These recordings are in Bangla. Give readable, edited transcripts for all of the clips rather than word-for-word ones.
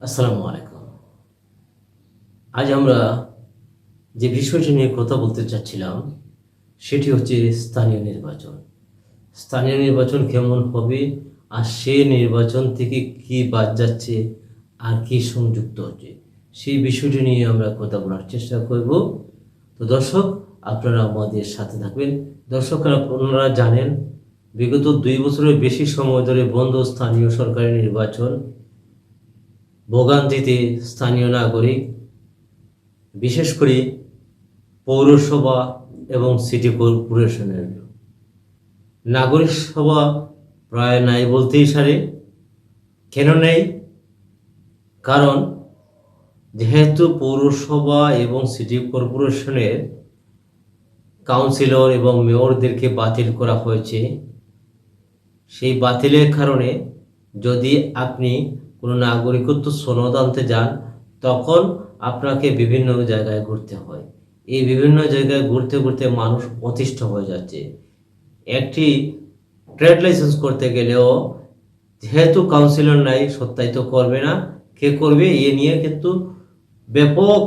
আসসালামু আলাইকুম। আজ আমরা যে বিষয়টি নিয়ে কথা বলতে চাচ্ছিলাম সেটি হচ্ছে স্থানীয় নির্বাচন। স্থানীয় নির্বাচন কেমন হবে আর সে নির্বাচন থেকে কি বাদ যাচ্ছে আর কি সংযুক্ত হচ্ছে সেই বিষয়টি নিয়ে আমরা কথা বলার চেষ্টা করব। তো দর্শক, আপনারা আমাদের সাথে থাকবেন। দর্শকরা, আপনারা জানেন বিগত 2 বছরের বেশি সময় ধরে বন্ধ স্থানীয় সরকারি নির্বাচন, ভোগান্তিতে স্থানীয় নাগরিক, বিশেষ করে পৌরসভা এবং সিটি কর্পোরেশনের নাগরিক সভা প্রায় নাই বলতেই সারে। কেন নেই? কারণ যেহেতু পৌরসভা এবং সিটি কর্পোরেশনের কাউন্সিলর এবং মেয়রদেরকে বাতিল করা হয়েছে, সেই বাতিলের কারণে যদি আপনি কোনো নাগরিকত্ব সনদ আনতে যান তখন আপনাকে বিভিন্ন জায়গায় ঘুরতে হয়। এই বিভিন্ন জায়গায় ঘুরতে ঘুরতে মানুষ অতিষ্ঠ হয়ে যাচ্ছে। একটি ট্রেড লাইসেন্স করতে গেলেও যেহেতু কাউন্সিলর নাই, সত্যায়িত করবে না, কে করবে এ নিয়ে কিন্তু ব্যাপক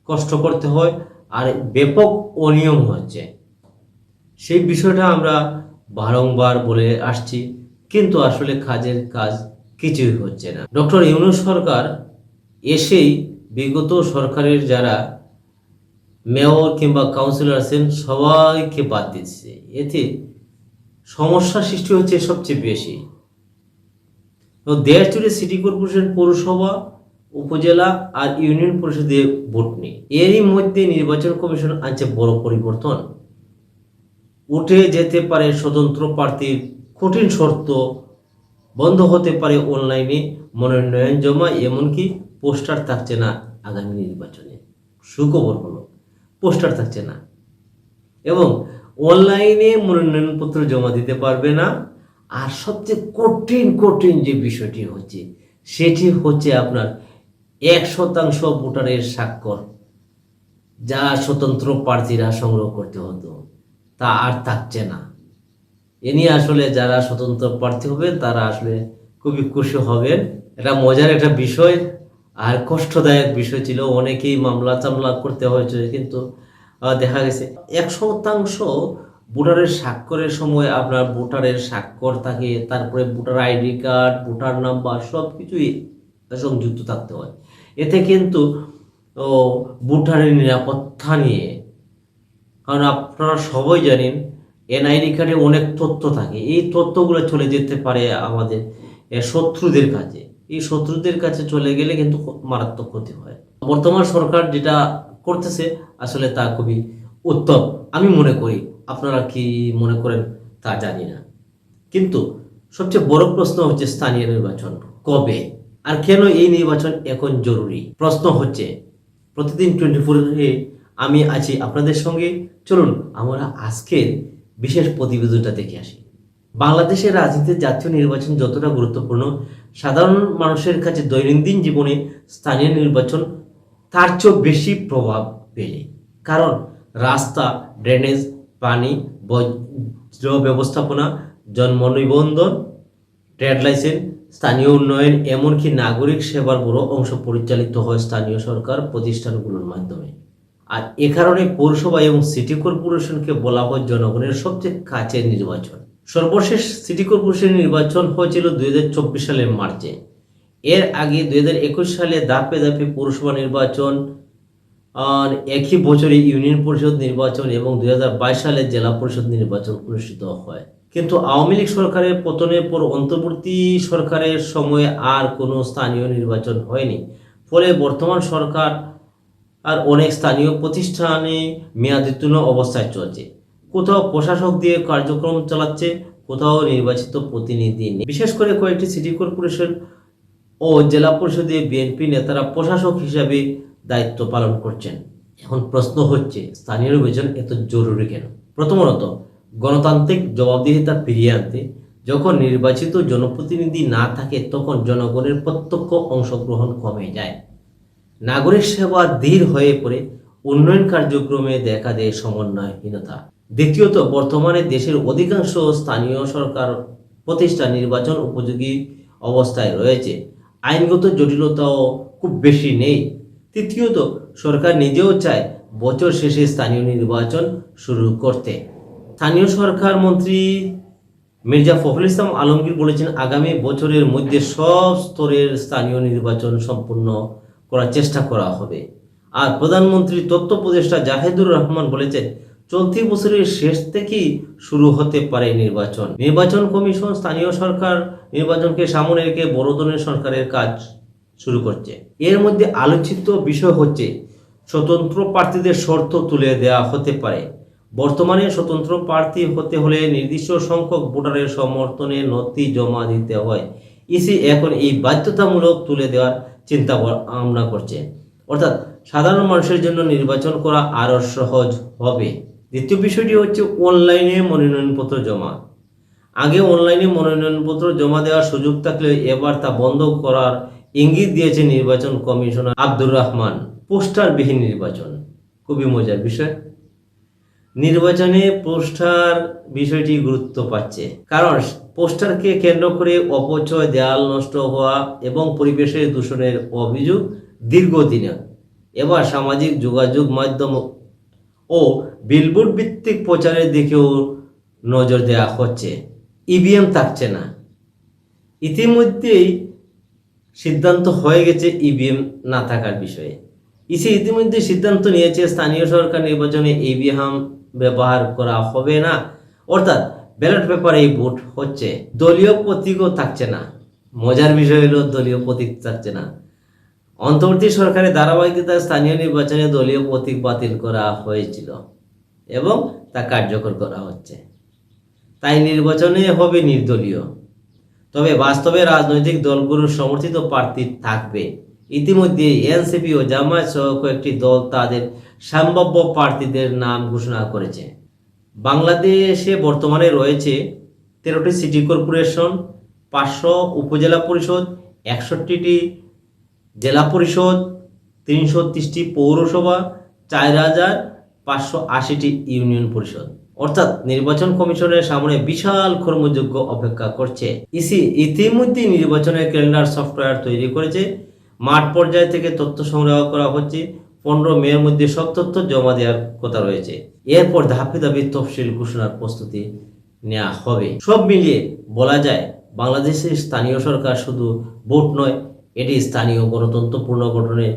কষ্ট করতে হয় আর ব্যাপক অনিয়ম হচ্ছে। সেই বিষয়টা আমরা বারংবার বলে আসছি, কিন্তু আসলে কাজের কাজ কিছুই হচ্ছে না। ডক্টর ইউনূস সরকার এসেই বিগত সরকারের যারা মেয়র কিংবা কাউন্সিলর আছেন সবাইকে বাদ দিচ্ছে। এতে সমস্যা সৃষ্টি হচ্ছে সবচেয়ে বেশি। তো দেশ জুড়ে সিটি কর্পোরেশন, পৌরসভা, উপজেলা আর ইউনিয়ন পরিষদে ভোট নেই। এরই মধ্যে নির্বাচন কমিশন আনছে বড় পরিবর্তন। উঠে যেতে পারে স্বতন্ত্র প্রার্থীর কঠিন শর্ত, বন্ধ হতে পারে অনলাইনে মনোনয়ন জমা, এমনকি পোস্টার থাকছে না আগামী নির্বাচনে। সুখবর হলো পোস্টার থাকছে না এবং অনলাইনে মনোনয়নপত্র জমা দিতে পারবে না। আর সবচেয়ে কঠিন যে বিষয়টি হচ্ছে সেটি হচ্ছে আপনার 1% ভোটারের স্বাক্ষর, যা স্বতন্ত্র প্রার্থীরা সংগ্রহ করতে হতো, তা আর থাকছে না। এ নিয়ে আসলে যারা স্বতন্ত্র প্রার্থী হবে তারা আসলে খুবই খুশি হবেন। এটা মজার একটা বিষয় আর কষ্টদায়ক বিষয় ছিল। অনেকেই মামলা টামলা করতে হয়েছে, কিন্তু দেখা গেছে 1% ভোটারের স্বাক্ষরের সময় আপনার ভোটারের স্বাক্ষর থাকে, তারপরে voter ID card, voter number সব কিছুই সংযুক্ত থাকতে হয়। এতে কিন্তু ভোটারের নিরাপত্তা নিয়ে, কারণ আপনারা সবাই জানেন এনআইডি কার্ডে অনেক তথ্য থাকে, এই তথ্যগুলো চলে যেতে পারে আমাদের শত্রুদের কাছে। এই শত্রুদের কাছে চলে গেলে কিন্তু মারাত্মক ক্ষতি হয়। বর্তমান সরকার যেটা করতেছে আসলে তা খুবই উত্তম আমি মনে করি। আপনারা কি মনে করেন তা জানি না, কিন্তু সবচেয়ে বড় প্রশ্ন হচ্ছে স্থানীয় নির্বাচন কবে আর কেন এই নির্বাচন এখন জরুরি। প্রশ্ন হচ্ছে প্রতিদিন 24-এ আমি আছি আপনাদের সঙ্গে। চলুন আমরা আজকের বিশেষ প্রতিবেদনটা দেখে আসি। বাংলাদেশের রাজনীতিতে জাতীয় নির্বাচন যতটা গুরুত্বপূর্ণ, সাধারণ মানুষের কাছে দৈনন্দিন জীবনে স্থানীয় নির্বাচন তার চেয়েও বেশি প্রভাব ফেলে। কারণ রাস্তা, ড্রেনেজ, পানি, বজ্র ব্যবস্থাপনা, জন্ম নিবন্ধন, ট্রেড লাইসেন্স, স্থানীয় উন্নয়ন, এমনকি নাগরিক সেবার বড় অংশ পরিচালিত হয় স্থানীয় সরকার প্রতিষ্ঠানগুলোর মাধ্যমে। আর এ কারণে পৌরসভা এবং সিটি কর্পোরেশনকে বলা হয় জনগণের সবচেয়ে কাছের নির্বাচন। সর্বশেষ সিটি কর্পোরেশন নির্বাচন হয়েছিল 2024 সালের মার্চে। এর আগে 2021 সালে ধাপে ধাপে পৌরসভা নির্বাচন, আর একই বছরে ইউনিয়ন পরিষদ নির্বাচন এবং 2022 সালে জেলা পরিষদ নির্বাচন অনুষ্ঠিত হয়। কিন্তু আওয়ামী লীগ সরকারের পতনের পর অন্তর্বর্তী সরকারের সময়ে আর কোনো স্থানীয় নির্বাচন হয়নি। ফলে বর্তমান সরকার আর অনেক স্থানীয় প্রতিষ্ঠানে মেয়াদোত্তীর্ণ অবস্থায় চলছে। কোথাও প্রশাসক দিয়ে কার্যক্রম চালাচ্ছে, কোথাও নির্বাচিত প্রতিনিধি নেই। বিশেষ করে কয়েকটি সিটি কর্পোরেশন ও জেলা পরিষদে বিএনপি নেতারা প্রশাসক হিসাবে দায়িত্ব পালন করছেন। এখন প্রশ্ন হচ্ছে স্থানীয় নির্বাচন এত জরুরি কেন? প্রথমত, গণতান্ত্রিক জবাবদিহিতা ফিরিয়ে আনতে। যখন নির্বাচিত জনপ্রতিনিধি না থাকে তখন জনগণের প্রত্যক্ষ অংশগ্রহণ কমে যায়, নাগরিক সেবা ধীর হয়ে পড়ে, উন্নয়ন কার্যক্রমে দেখা দেয় সমন্বয়হীনতা। দ্বিতীয়ত, বর্তমানে দেশের অধিকাংশ স্থানীয় সরকার প্রতিষ্ঠান নির্বাচন উপযোগী অবস্থায় রয়েছে। আইনগত জটিলতাও খুব বেশি নেই। তৃতীয়ত, সরকার নিজেও চায় বছর শেষে স্থানীয় নির্বাচন শুরু করতে। স্থানীয় সরকার মন্ত্রী মির্জা ফখরুল ইসলাম আলমগীর বলেছেন, আগামী বছরের মধ্যে সব স্তরের স্থানীয় নির্বাচন সম্পূর্ণ করার চেষ্টা করা হবে। আর প্রধানমন্ত্রী তথ্য উপদেষ্টা জাহেদুর রহমান বলেছেন, চলতি বছরের শেষ থেকেই শুরু হতে পারে নির্বাচন। নির্বাচন কমিশন স্থানীয় সরকার নির্বাচনকে সামনে রেখে বড় ধরনের সরকারের কাজ শুরু করছে। এর মধ্যে আলোচিত বিষয় হচ্ছে স্বতন্ত্র প্রার্থীদের শর্ত তুলে দেওয়া হতে পারে। বর্তমানে স্বতন্ত্র প্রার্থী হতে হলে নির্দিষ্ট সংখ্যক ভোটারের সমর্থনে নথি জমা দিতে হয়। ইসি এখন এই বাধ্যতামূলক তুলে দেওয়ার চিন্তা ভাবনা করছে, অর্থাৎ সাধারণ মানুষের জন্য নির্বাচন করা আরও সহজ হবে। দ্বিতীয় বিষয়টি হচ্ছে অনলাইনে মনোনয়নপত্র জমা। আগে অনলাইনে মনোনয়নপত্র জমা দেওয়ার সুযোগ থাকলেও এবার তা বন্ধ করার ইঙ্গিত দিয়েছে নির্বাচন কমিশনার আব্দুর রহমান। পোস্টারবিহীন নির্বাচন খুবই মজার বিষয়। নির্বাচনে পোস্টার বিষয়টি গুরুত্ব পাচ্ছে, কারণ পোস্টারকে কেন্দ্র করে অপচয়, দেয়াল নষ্ট হওয়া এবং পরিবেশের দূষণের অভিযোগ দীর্ঘদিনের। এবার সামাজিক যোগাযোগ মাধ্যম ও বিলবোর্ড ভিত্তিক প্রচারের দিকেও নজর দেওয়া হচ্ছে। ইভিএম থাকছে না। ইতিমধ্যেই সিদ্ধান্ত হয়ে গেছে ইভিএম না থাকার বিষয়ে। ইসি ইতিমধ্যে সিদ্ধান্ত নিয়েছে স্থানীয় সরকার নির্বাচনে ইভিএম ব্যবহার করা হবে না, অর্থাৎ ব্যালট পেপারেই ভোট হচ্ছে। দলীয় প্রতীকও থাকছে না। মজার বিষয় হলো দলীয় প্রতীক থাকছে না। অন্তর্বর্তী সরকারের ধারাবাহিকতায় স্থানীয় নির্বাচনে দলীয় প্রতীক বাতিল করা হয়েছিল এবং তা কার্যকর করা হচ্ছে। তাই নির্বাচনে হবে নির্দলীয়। তবে বাস্তবে রাজনৈতিক দলগুলোর সমর্থিত প্রার্থী থাকবে। ইতিমধ্যে এনসিপি ও জামায়াত সহ কয়েকটি দল তাদের সম্ভাব্য প্রার্থীদের নাম ঘোষণা করেছে। বাংলাদেশে বর্তমানে রয়েছে 13টি সিটি কর্পোরেশন, 500 উপজেলা পরিষদ, 61টি জেলা পরিষদ, 330টি পৌরসভা, 4580টি ইউনিয়ন পরিষদ। অর্থাৎ নির্বাচন কমিশনের সামনে বিশাল কর্মযজ্ঞ অপেক্ষা করছে। ইসি ইতিমধ্যে নির্বাচনের ক্যালেন্ডার সফটওয়্যার তৈরি করেছে। মাঠ পর্যায় থেকে তথ্য সংগ্রহ করা হচ্ছে। 15 মের মধ্যে সব তথ্য জমা দেওয়ার কথা রয়েছে। এরপর ধাপে ধাপে তফসিল ঘোষণার প্রস্তুতি নেওয়া হবে। সব মিলিয়ে বলা যায়, বাংলাদেশের স্থানীয় সরকার শুধু ভোট নয়, এটি স্থানীয় গণতন্ত্র পুনর্গঠনের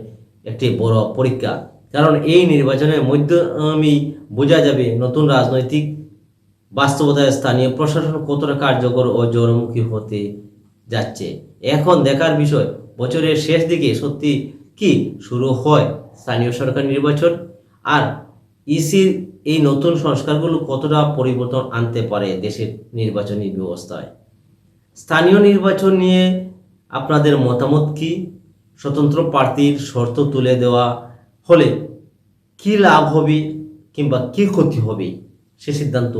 একটি বড় পরীক্ষা। কারণ এই নির্বাচনের মাধ্যমে বোঝা যাবে নতুন রাজনৈতিক বাস্তবতায় স্থানীয় প্রশাসন কতটা কার্যকর ও জনমুখী হতে যাচ্ছে। এখন দেখার বিষয়, বছরের শেষ দিকে সত্যি কি শুরু হয় স্থানীয় সরকার নির্বাচন, আর ইসির এই নতুন সংস্কারগুলো কতটা পরিবর্তন আনতে পারে দেশের নির্বাচনী ব্যবস্থায়। স্থানীয় নির্বাচন নিয়ে আপনাদের মতামত কি? স্বতন্ত্র প্রার্থীর শর্ত তুলে দেওয়া হলে কি লাভ হবে কিংবা কি ক্ষতি হবে, সে সিদ্ধান্ত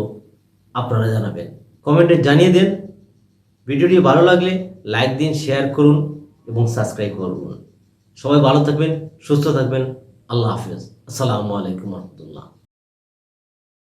আপনারা জানাবেন, কমেন্টে জানিয়ে দেন। ভিডিওটি ভালো লাগলে লাইক দিন, শেয়ার করুন এবং সাবস্ক্রাইব করুন। সবাই ভালো থাকবেন, সুস্থ থাকবেন। আল্লাহ হাফেজ। আসসালামু আলাইকুম রহমতুল্লাহ।